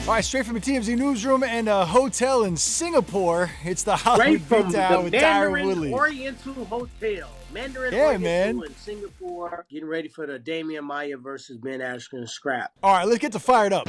All right, straight from the TMZ newsroom and a hotel in Singapore, it's the Straight Hollywood from Beatdown the with Tyron Mandarin Woodley. Oriental Hotel. Mandarin Yeah, Oriental man. in Singapore. Getting ready for the Damian Maia versus Ben Askren scrap. All right, let's get to fired up.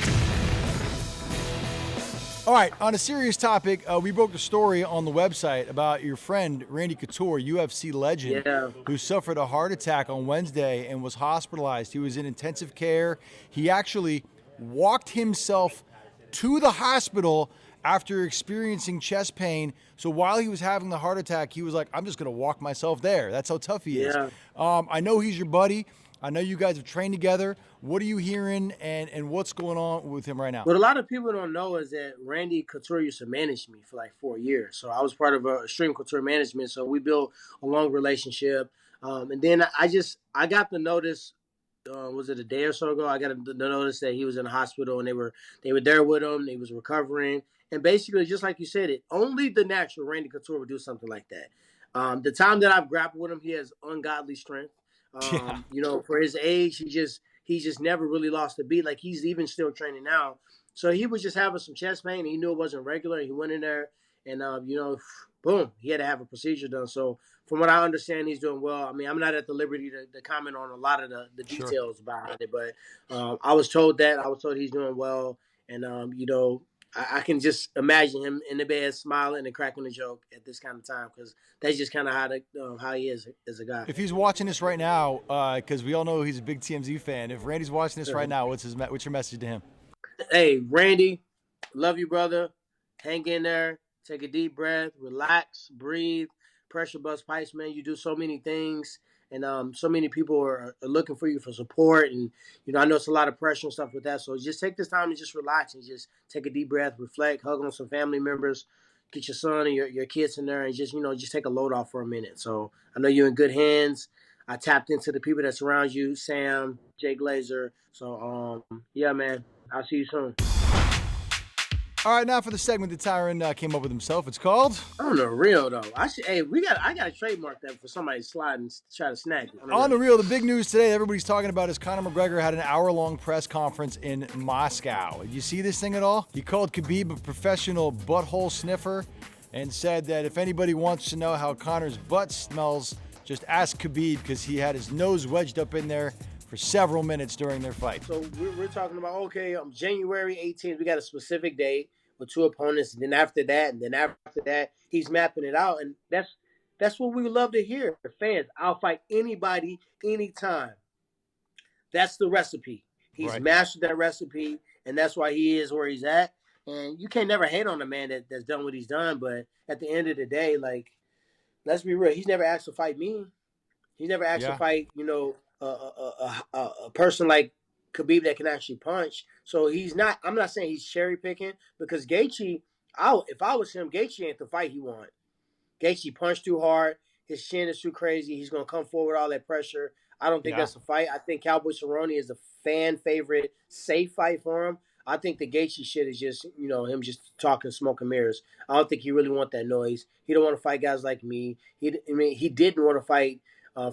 All right, on a serious topic, we broke the story on the website about your friend, Randy Couture, UFC legend, who suffered a heart attack on Wednesday and was hospitalized. He was in intensive care. He actually walked himself to the hospital after experiencing chest pain. So while he was having the heart attack, he was like, I'm just going to walk myself there. That's how tough he is. I know he's your buddy. I know you guys have trained together. What are you hearing and what's going on with him right now? What a lot of people don't know is that Randy Couture used to manage me for like 4 years. So I was part of Extreme Couture Management. So we built a long relationship. And then I got the notice, was it a day or so ago? I got the notice that he was in the hospital and they were there with him. He was recovering. And basically, just like you said, only the natural Randy Couture would do something like that. The time that I've grappled with him, he has ungodly strength. You know, for his age, he just never really lost a beat. Like he's even still training now. So he was just having some chest pain. And he knew it wasn't regular. And he went in there and, you know, boom, he had to have a procedure done. So from what I understand, he's doing well. I mean, I'm not at the liberty to comment on a lot of the details behind it, but I was told he's doing well. And, you know, I can just imagine him in the bed smiling and cracking a joke at this kind of time because that's just kind of how he is as a guy. If he's watching this right now, because we all know he's a big TMZ fan, if Randy's watching this right now, what's your message to him? Hey, Randy, love you, brother. Hang in there. Take a deep breath. Relax. Breathe. Pressure bust pipes, man. You do so many things. And so many people are looking for you for support. And, you know, I know it's a lot of pressure and stuff with that. So just take this time to just relax and just take a deep breath, reflect, hug on some family members, get your son and your kids in there and just, you know, just take a load off for a minute. So I know you're in good hands. I tapped into the people that surround you, Sam, Jay Glazer. So, yeah, man, I'll see you soon. All right, now for the segment that Tyron came up with himself. It's called On the Real, though. I got to trademark that for somebody to slide and try to snag it. On the Real. The big news today everybody's talking about is Conor MaGregor had an hour-long press conference in Moscow. Did you see this thing at all? He called Khabib a professional butthole sniffer and said that if anybody wants to know how Conor's butt smells, just ask Khabib because he had his nose wedged up in there for several minutes during their fight. So we're talking about, okay, January 18th, we got a specific date with two opponents, and then after that, he's mapping it out, and that's what we would love to hear. The fans, I'll fight anybody, anytime. That's the recipe. He's mastered that recipe, and that's why he is where he's at. And you can't never hate on a man that's done what he's done, but at the end of the day, like, let's be real, he's never asked to fight me. He's never asked to fight, you know, a person like Khabib that can actually punch. So I'm not saying he's cherry picking because Gaethje, if I was him, Gaethje ain't the fight he want. Gaethje punched too hard. His shin is too crazy. He's going to come forward with all that pressure. I don't think that's a fight. I think Cowboy Cerrone is a fan favorite, safe fight for him. I think the Gaethje shit is just, you know, him just talking smoke and mirrors. I don't think he really want that noise. He don't want to fight guys like me. He didn't want to fight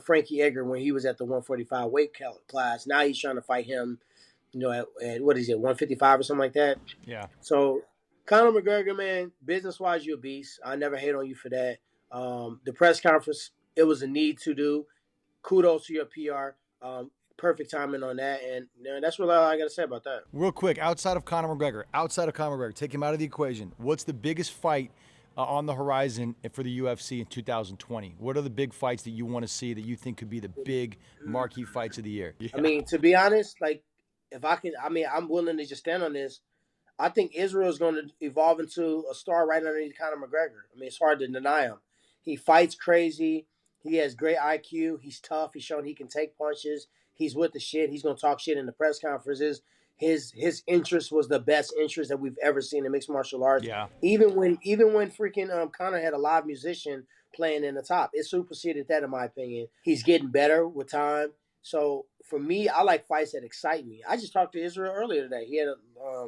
Frankie Edgar when he was at the 145 weight class. Now he's trying to fight him, you know, at what is it, 155 or something like that? Yeah. So, Conor McGregor, man, business-wise, you're a beast. I never hate on you for that. The press conference, it was a need to do. Kudos to your PR. Perfect timing on that. And you know, that's what I got to say about that. Real quick, outside of Conor McGregor, take him out of the equation. What's the biggest fight on the horizon for the UFC in 2020? What are the big fights that you want to see that you think could be the big marquee fights of the year? I mean, to be honest, like, I'm willing to just stand on this. I think Israel is going to evolve into a star right underneath Conor McGregor. I mean, it's hard to deny him. He fights crazy. He has great IQ. He's tough. He's shown he can take punches. He's with the shit. He's going to talk shit in the press conferences. His interest was the best interest that we've ever seen in mixed martial arts. Yeah. Even when freaking Conor had a live musician playing in the top, it superseded that in my opinion. He's getting better with time. So for me, I like fights that excite me. I just talked to Israel earlier today. He had a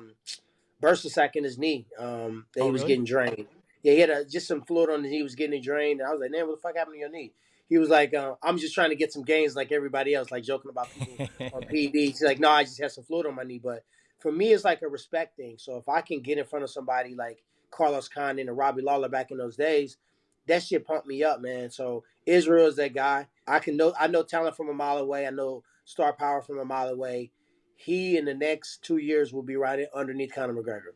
burst attack in his knee that he was getting drained. Yeah, he had just some fluid on his knee. He was getting it drained. And I was like, man, what the fuck happened to your knee? He was like, I'm just trying to get some gains like everybody else, like joking about people on PD. He's like, no, I just had some fluid on my knee. But for me, it's like a respect thing. So if I can get in front of somebody like Carlos Condon and Robbie Lawler back in those days, that shit pumped me up, man. So Israel is that guy. I know talent from a mile away. I know star power from a mile away. He in the next 2 years will be right underneath Conor McGregor.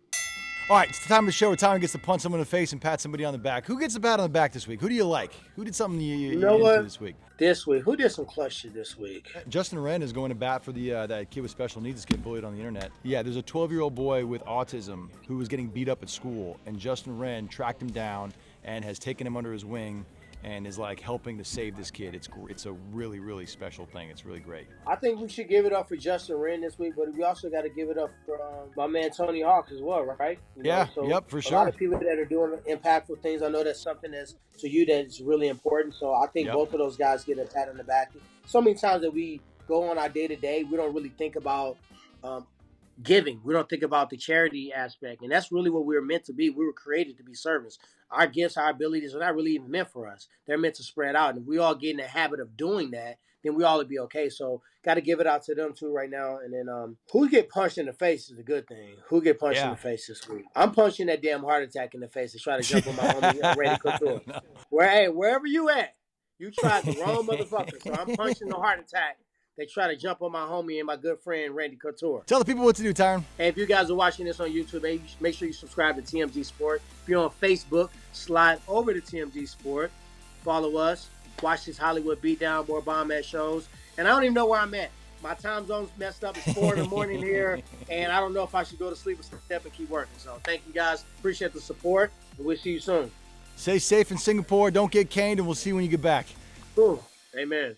All right, it's the time of the show where Tyron gets to punch someone in the face and pat somebody on the back. Who gets a pat on the back this week? Who do you like? Who did something you know into what? this week? This week, who did some clutch shit this week? Justin Wren is going to bat for the that kid with special needs that's getting bullied on the internet. Yeah, there's a 12-year-old boy with autism who was getting beat up at school, and Justin Wren tracked him down and has taken him under his wing and is like helping to save this kid. It's a really, really special thing. It's really great. I think we should give it up for Justin Wren this week, but we also got to give it up for my man Tony Hawk as well, right? Yep, for sure. A lot of people that are doing impactful things. I know that's something that's to you that's really important. So I think both of those guys get a pat on the back. So many times that we go on our day-to-day, we don't really think about giving. We don't think about the charity aspect, and that's really what we were meant to be. We were created to be servants. Our gifts, our abilities are not really even meant for us. They're meant to spread out, and if we all get in the habit of doing that, then we all would be okay. So got to give it out to them too right now. And then who get punched in the face is a good thing. Who get punched in the face this week? I'm punching that damn heart attack in the face to try to jump on my homie Randy Couture. Wherever you at, you tried the wrong motherfucker. So I'm punching the heart attack. They try to jump on my homie and my good friend, Randy Couture. Tell the people what to do, Tyron. Hey, if you guys are watching this on YouTube, make sure you subscribe to TMZ Sports. If you're on Facebook, slide over to TMZ Sports. Follow us. Watch this Hollywood Beatdown, more bomb-ass shows. And I don't even know where I'm at. My time zone's messed up. It's 4 in the morning here, and I don't know if I should go to sleep or step and keep working. So thank you guys. Appreciate the support, and we'll see you soon. Stay safe in Singapore. Don't get caned, and we'll see you when you get back. Cool. Amen.